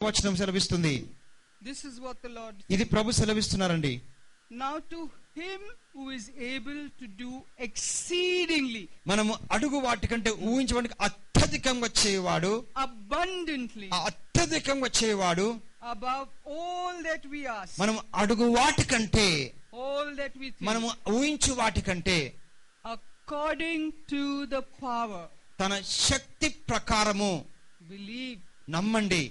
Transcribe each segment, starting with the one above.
వచనం సెలవిస్తుంది. This is what the Lord ఇది ప్రభు సెలవిస్తున్నారండి. Now to him who is able to do exceedingly, మనము అడుగు వాటికంటే ఊహించడానికి అత్యధికంగా చేయవాడు, abundantly, అత్యధికంగా చేయవాడు, above all that we ask, మనం అడుగు వాటికంటే, all that we think, మనము ఊహించు వాటికంటే, according to the power, తన శక్తి ప్రకారము, believe, నమ్మండి,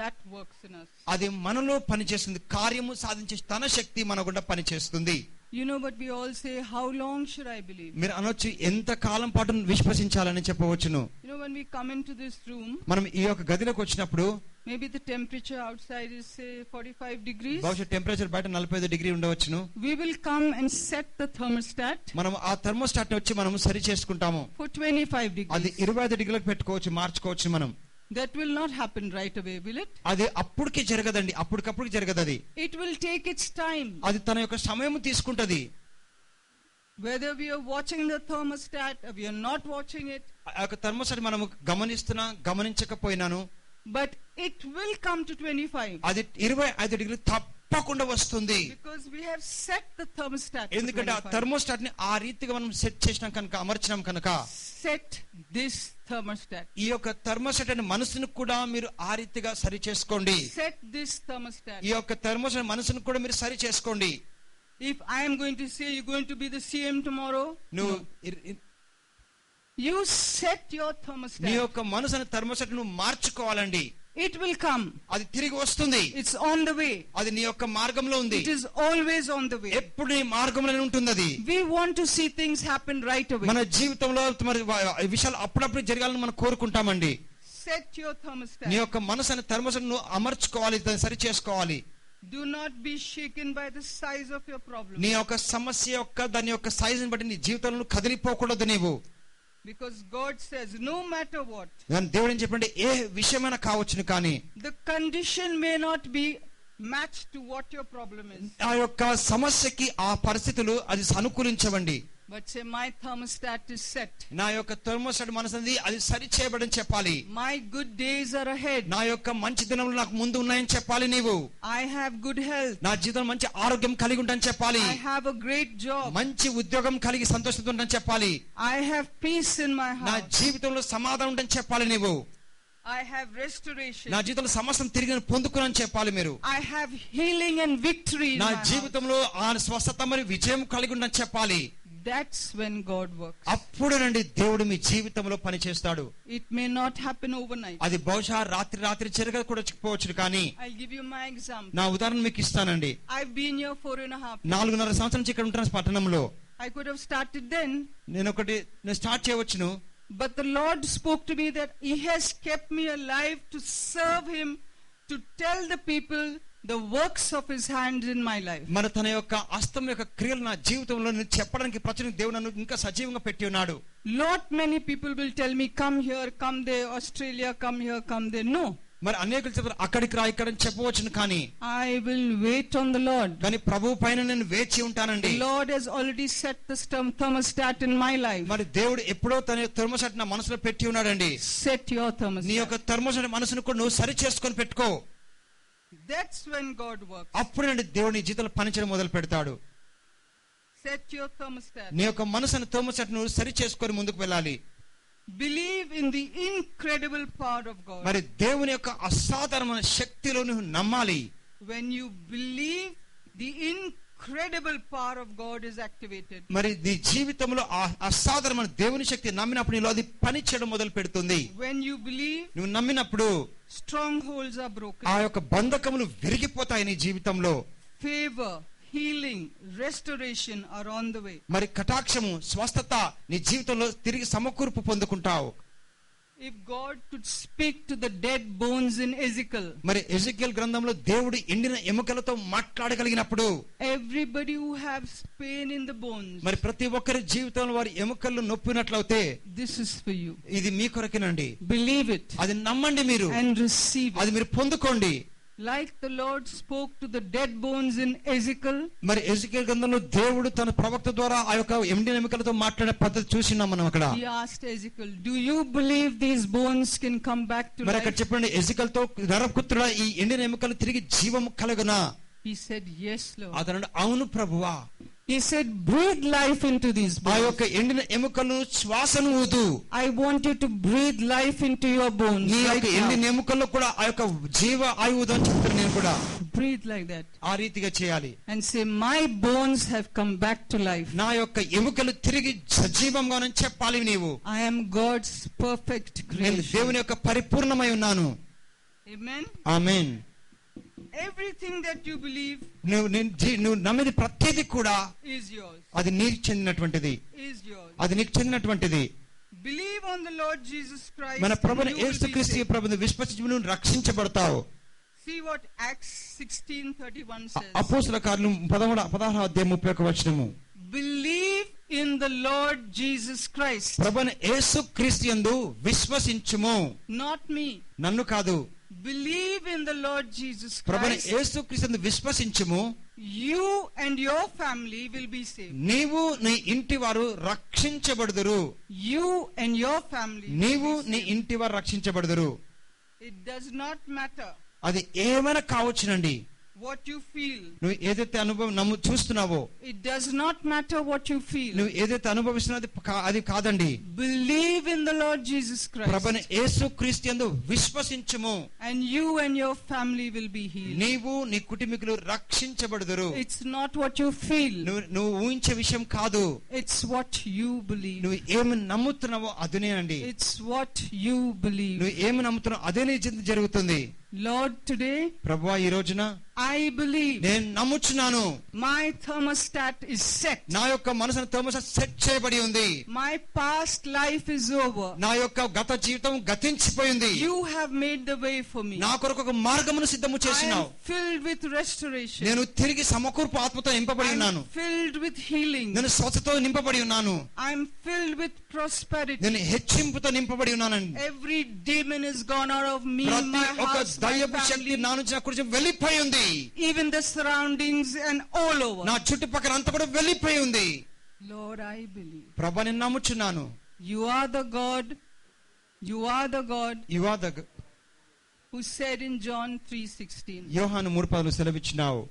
that works in us. అది మనలో పనిచేస్తుంది, కార్యము సాధించే తన శక్తి మన గుండా పనిచేస్తుంది. You know, but we all say, how long should I believe? మీరు అనొచ్చు, ఎంత కాలం పాటు విశ్వసించాలని చెప్పవచ్చును. You know, when we come into this room, మనం ఈ యొక్క గదిలోకి వచ్చినప్పుడు maybe the temperature outside is say 45 degrees. బహుశా టెంపరేచర్ బయట 45 డిగ్రీ ఉండవచ్చును. We will come and set the thermostat. మనం ఆ థర్మోస్టాట్ వచ్చి మనం సరి చేసుకుంటాము. For 25 degrees. అది 25 డిగ్రీలకు పెట్టుకోవచ్చు, మార్చుకోవచ్చు మనం. That will not happen right away, will it? అది అప్పుడుకే జరగదండి, అప్పటికప్పుడు జరగదు అది. It will take its time. అది తన యొక్క సమయం తీసుకుంటది. Whether we are watching the thermostat or we are not watching it, ఆ యొక్క థర్మోస్టాట్ మనము గమనిస్తున్నా గమనించకపోయినాను, but it will come to 25. అది 25 డిగ్రీలు తప్పకుండా వస్తుంది. Because we have set the thermostat. ఎందుకంటే ఆ థర్మోస్టాట్ ని ఆ రీతిగా మనం సెట్ చేసినాం కనుక, అమర్చినాం కనుక. Set this thermostat. ఈ యొక్క థర్మోస్టాట్ అనే మనసును కూడా మీరు ఆ రీతిగా సరి చేసుకోండి. Set this thermostat. ఈ యొక్క థర్మోస్టాట్ మనసును కూడా మీరు సరి చేసుకోండి. If I am going to say you're going to be the CM tomorrow, no. You set your thermostat. నీ యొక్క మనసు అనే థర్మోస్టాట్ ను మార్చుకోవాలండి. It will come. అది తిరిగి వస్తుంది. It's on the way. అది నీ యొక్క మార్గంలో ఉంది. It is always on the way. ఎప్పుడు నీ మార్గంలోనే ఉంటుంది అది. We want to see things happen right away. మన జీవితంలో మరి విషయాలు అప్పుడప్పుడు జరగాలని మనం కోరుకుంటామండి. Set your thermostat. నీ యొక్క మనసు అనే థర్మోస్టాట్ ను అమర్చుకోవాలి, దాన్ని సరి చేసుకోవాలి. Do not be shaken by the size of your problem. నీ యొక్క సమస్య యొక్క దాని యొక్క సైజ్ ని బట్టి నీ జీవితంలో కదిలిపోకూడదు నీవు. Because God says, no matter what, దేవుడు ఏం చెప్పండి, ఏ విషయమైనా కావచ్చును కానీ the condition may not be matched to what your problem is. ఆ యొక్క సమస్యకి ఆ పరిస్థితులు అది అనుకూలించవండి. But say, my thermostat is set. నా యొక్క థర్మోస్టాట్ మనసుంది, అది సరి చేయబడని చెప్పాలి. My good days are ahead. నా యొక్క మంచి దినములు నాకు ముందు ఉన్నాయని చెప్పాలి నీవు. I have good health. నా జీవితంలో మంచి ఆరోగ్యం కలిగి ఉంటానని చెప్పాలి. I have a great job. మంచి ఉద్యోగం కలిగి సంతోషంతో ఉంటానని చెప్పాలి. I have peace in my నా heart. జీవితంలో సమాధానం ఉందని చెప్పాలి నీవు. I have restoration. నా జీవితంలో సమస్యను తిరిగి పొందుకున్నానని చెప్పాలి మీరు. I have healing and victory in నా my heart. జీవితంలో ఆ స్వస్థత మరియు విజయం కలిగి ఉండని చెప్పాలి. That's when God works. అప్పుడేనండి దేవుడు మీ జీవితంలో పని చేస్తాడు. It may not happen overnight. అది బహుశా రాత్రి జరగకపోవచ్చు కానీ, I'll give you my example. నా ఉదాహరణ మీకు ఇస్తానండి. I've been here 4.5 years. 4.5 సంవత్సరం నుంచి ఇక్కడ ఉంటాను పట్టణంలో. I could have started then. నేను స్టార్ట్ చేయవచ్చును. But the Lord spoke to me that He has kept me alive to serve Him, to tell the people the works of His hands in my life. మన తన యొక్క హస్తం యొక్క క్రియలు నా జీవితంలో చెప్పడానికి ప్రజలకు దేవుడు నన్ను ఇంకా సజీవంగా పెట్టి ఉన్నాడు. Lot many people will tell me, come here, come there, Australia, come here, come there. No. మరి అనేకులు చెప్తారు, అక్కడికి రా ఇక్కడ అని చెప్పవచ్చును కానీ, I will wait on the Lord. కానీ ప్రభువు పైన నేను వేచి ఉంటానండి. The Lord has already set the thermostat in my life. మరి దేవుడు ఎప్పుడో తన థర్మోస్టాట్ నా మనసులో పెట్టి ఉన్నాడండి. Set your నీ thermostat. యొక్క థర్మోస్టాట్ మనసును కూడా నువ్వు సరి చేసుకొని పెట్టుకో. That's when God works. అప్పుడే దేవుడు నీ జీవితంలో పనిచేయడం మొదలు పెడతాడు. Set your thermostat. నీ యొక్క మనసును థర్మోస్టాట్ నువ్వు సరి చేసుకొని ముందుకు వెళ్ళాలి. Believe in the incredible power of God. మరి దేవుని యొక్క అసాధారణమైన శక్తిలో నువ్వు నమ్మాలి. When you believe, the incredible power of God is activated. మరి నీ జీవితంలో ఆ అసాధారణమైన దేవుని శక్తి నమ్మినప్పుడు నీలో అది పని చేయడం మొదలు పెడుతుంది. When you believe, నువ్వు నమ్మినప్పుడు strongholds are broken. ఆ యొక్క బంధకములు విరిగిపోతాయి నీ జీవితంలో. Favor, healing, restoration are on the way. మరి కటాక్షము, స్వస్థత నీ జీవితంలో తిరిగి సమకూర్పు పొందుకుంటావు. If God could speak to the dead bones in Ezekiel, మరి ఎజెకియల్ గ్రంథంలో దేవుడు ఎండిన ఎముకలతో మాట్లాడగలిగినప్పుడు, everybody who has pain in the bones, మరి ప్రతి ఒక్కరి జీవితంలో వారి ఎముకలు నొప్పినట్లయితే, this is for you. ఇది మీ కొరకేనండి. Believe it. అది నమ్మండి మీరు, and receive it. అది మీరు పొందుకోండి. Like the Lord spoke to the dead bones in Ezekiel, మరి ఎజికేల్ గ్రంథంలో దేవుడు తన ప్రవక్త ద్వారా ఆ యొక్క ఎండిన ఎముకలతో మాట్లాడే పద్ధతి చూసినాం మనం అక్కడ. he asked Ezekiel, do you believe these bones can come back to మరి అక్కడ life? చెప్పండి, ఎజికేల్తో నరపుత్రుడా ఈ ఎండిన ఎముకలు తిరిగి జీవము కలుగునా? He said, yes, Lord. అతను అవును ప్రభువా. He said, breathe life into these ఆ bones. యొక్క ఎండిన ఎముకలను శ్వాసను ఊదు. I want you to breathe life into your bones నీ right యొక్క ఎండిన now. ఎముకల్లో కూడా ఆ యొక్క జీవ ఆయుధం అని చెప్తాను నేను కూడా. Breathe like that ఆ రీతిగా చేయాలి. and say, my bones have come back to life. నా యొక్క ఎముకలు తిరిగి సజీవంగా చెప్పాలి నీవు. I am God's perfect నేను creation. దేవుని యొక్క పరిపూర్ణమై ఉన్నాను. Amen. Amen. Everything that you believe నువ్వు నమ్మేది ప్రతిదీ కూడా is yours. అది నీకు చెందినటువంటిది. Is yours. అది నీకు చెందినటువంటిది. Believe on the Lord Jesus Christ. మన ప్రభువైన and you will be యేసుక్రీస్తు saved. ప్రభువును విశ్వసించి నువ్వు రక్షించబడతావు. See what Acts 16:31 says. అపోస్తల కార్యలు 16వ అధ్యాయం 31వ వచనము. Believe in the Lord Jesus Christ. ప్రభువైన యేసుక్రీస్తు యందు విశ్వసించుము. Not me. నన్ను కాదు. Believe in the Lord Jesus ప్రభువైన Christ. యేసుక్రీస్తు యందు విశ్వసించుము. You and your family will be saved. నీవు నీ ఇంటి వారు రక్షించబడుదురు. You and your family. నీవు will be నీ saved. ఇంటి వారు రక్షించబడుదురు. It does not matter అది ఏమైనా కావచ్చునండి. what you feel. నువ్వు ఏదైతే అనుభవం చూస్తున్నావో, It does not matter what you feel. నువ్వు ఏదైతే అనుభవిస్తున్నది అది కాదండి. Believe in the Lord Jesus Christ. ప్రభువైన యేసుక్రీస్తు యందు విశ్వసించుము. And you and your family will be healed. నీవు నీ కుటుంబీకులు రక్షించబడుదురు. It's not what you feel. నువ్వు ఊహించే విషయం కాదు. It's what you believe. నువ్వు ఏమి నమ్ముతున్నావో అదునే అండి. It's what you believe. నువ్వు ఏమి నమ్ముతున్నావో అదే నీ జీవితంలో జరుగుతుంది. Lord, today ప్రభువా ఈ రోజున I believe నేను నమ్ముచున్నాను. my thermostat is set. నా యొక్క మనసును థర్మోస్టాట్ సెట్ చేయబడి ఉంది. My past life is over. నా యొక్క గత జీవితం గతించిపోయింది. You have made the way for me. నా కొరకు ఒక మార్గమును సిద్ధము I చేసినావు. am filled with restoration. నేను తిరిగి సమకూర్పు ఆత్మతో నింపబడి I ఉన్నాను. am filled with healing. నేను స్వస్థతో నింపబడి ఉన్నాను. I am filled with prosperity. నేను హెచ్చింపుతో నింపబడి ఉన్నానండి. Every demon is gone out of me, ప్రతి my ఒక house, my దయ్యపు శక్తి family, నా నుంచి నా కుడిచి వెళ్ళిపోయి ఉంది. even the surroundings and all over. నా చుట్టుపక్కల అంతా కూడా వెళ్ళిపోయి ఉంది. Lord, I believe. ప్రభువా నేను నమ్ముచున్నాను. You are the God. You are the God You are the who said in John 3:16, యోహాను 3:10 సెలవిచ్చినావు.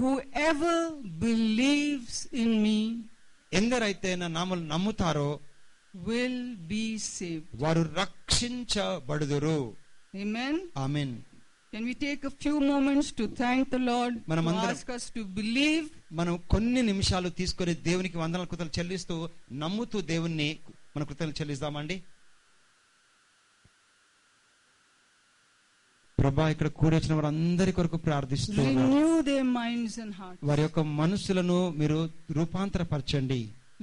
whoever believes in me ఎందరైతే నా నామమును నమ్ముతారో will be saved. వారు రక్షించబడుదురు. Amen. Amen. Can we take a few moments to thank the Lord, to మనమందరం ask us to believe? మనం కొన్ని నిమిషాలు తీసుకొని దేవునికి వందనాలు కృతజ్ఞతలు చెల్లిస్తూ నమ్ముతూ దేవుణ్ణి మన కృతజ్ఞతలు చెల్లిస్తామండి. ప్రభా ఇక్కడ కూడి వచ్చిన వారందరి కొరకు ప్రార్థిస్తూ Renew their minds and hearts. వారి యొక్క మనసులను మీరు రూపాంతరపరచండి.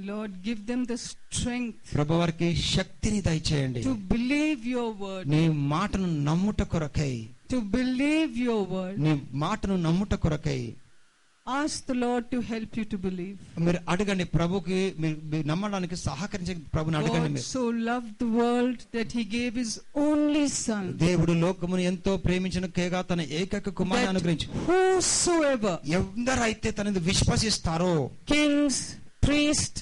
Lord, give them the strength ప్రభు వారికి శక్తిని దయచేయండి. to believe your word. నీ మాటను నమ్ముట కొరకై, To believe your word. నీ మాటను నమ్ముట కొరకై Ask the Lord to help you to believe. మీరు అడగండి. ప్రభుకి మీరు నమ్మడానికి సహకరించే ప్రభుని అడగండి. God మీరు so loved the world that he gave his only son. దేవుడు లోకమును ఎంతో ప్రేమించిన కేగా తన ఏకైక కుమారుని అనుగ్రహించి Whosoever, ఎవరైతే తనని విశ్వసిస్తారో, kings, priest,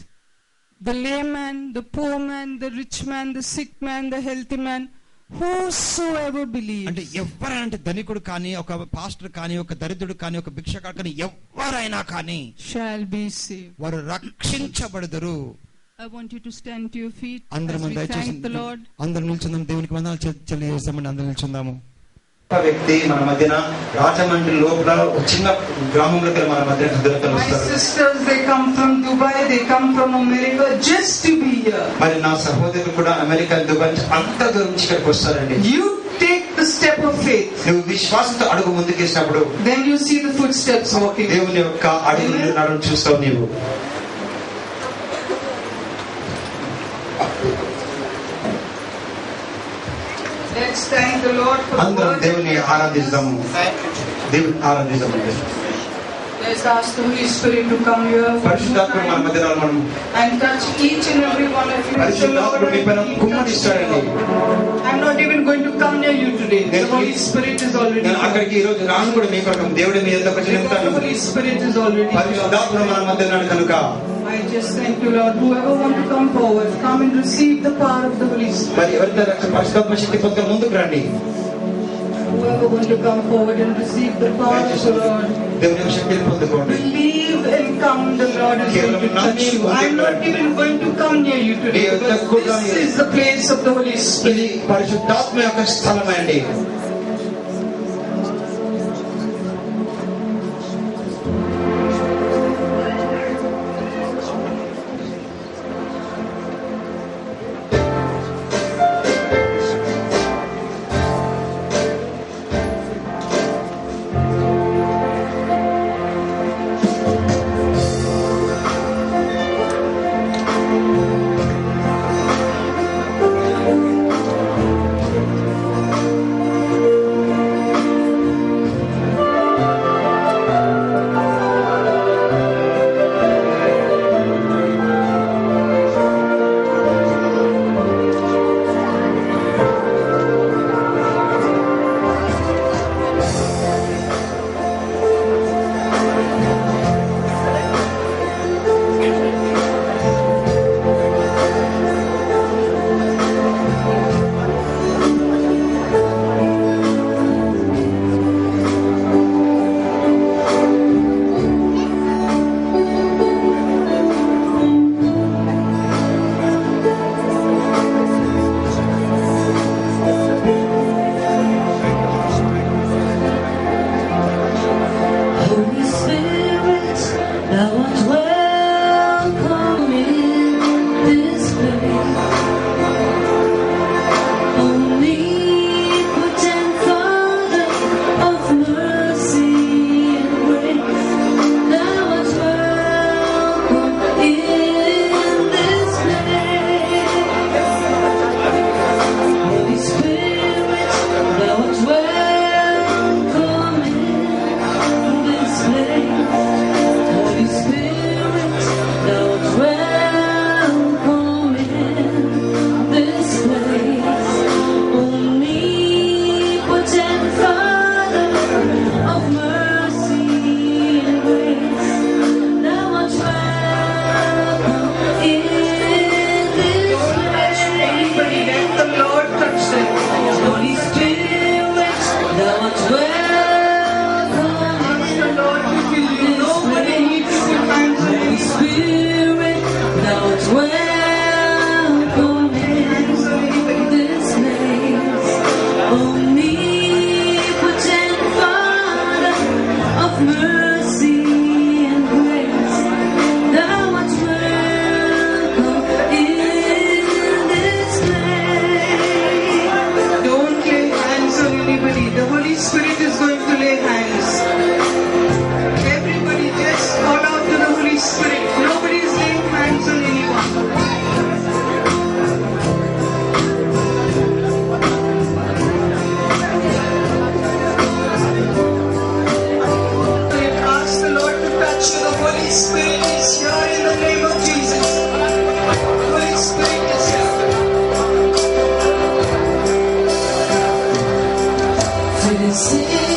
the layman, the poor man, the rich man, the sick man, the healthy man, whosoever believes, అంటే ఎవరైనా ధనికుడు కానీ, ఒక పాస్టర్ కానీ, ఒక దరిద్రుడు కానీ, ఒక భిక్షకాడు కానీ, ఎవరైనా కానీ shall be saved. వారు రక్షించబడుదురు. I want you to stand to your feet అందరం as we దయచేసి thank the Lord. అందరం నిల్చుందాం. దేవునికి వందనాలు చెల్లిస్తామండి. అందరం నిల్చుందాము. ఒక వ్యక్తి మన మధ్యన రాజమండ్రి లోపల ఒక చిన్న గ్రామంలోకి మన మధ్య My sisters, they come from Dubai, they come from America just to be here. మరి నా సహోదరులు కూడా అమెరికా, దుబాయ్ నుంచి అంత దూరం నుంచి ఇక్కడికి వస్తారండి. You take the step of faith. నువ్వు విశ్వాసంతో అడుగు ముందుకేసినప్పుడు Then you see the footsteps walking. దేవుని యొక్క అడుగులు నడుము చూస్తావు నీవు. Let's thank the Lord for the అందరం word. దేవుని ఆరాధిస్తాము. దేవుని ఆరాధిస్తాము. Let's ask the Holy Spirit to come here పరిశుద్ధాత్ముడు మన మధ్యలో మనం and touch each and every one of you. పరిశుద్ధాత్ముడు మీ పైన కుమ్మరిస్తాడండి. I'm not even going to come near you today. The Holy Spirit is already నేను అక్కడికి ఈ రోజు రాను కూడా మీ కొరకు దేవుడు మీ యొద్దకు వచ్చి నిలుపుతాడు. The Holy Spirit is already పరిశుద్ధాత్ముడు మన మధ్య ఉన్నాడు కనుక I just thank you, Lord. Whoever want to come forward, come and receive the power of the Holy Spirit. మరి ఎవరైతే పరిశుద్ధాత్మ శక్తి పొందుకొని ముందుకు రండి. Whoever want to come forward and receive the power of the Lord. దేవుని శక్తిని పొందుకోండి. Believe and come. The Lord is going to touch you. I'm not even going to come near you today because this is the place of the Holy Spirit. ఇది పరిశుద్ధాత్మ యొక్క స్థలమండి. This is